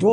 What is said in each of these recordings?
2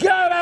11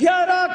11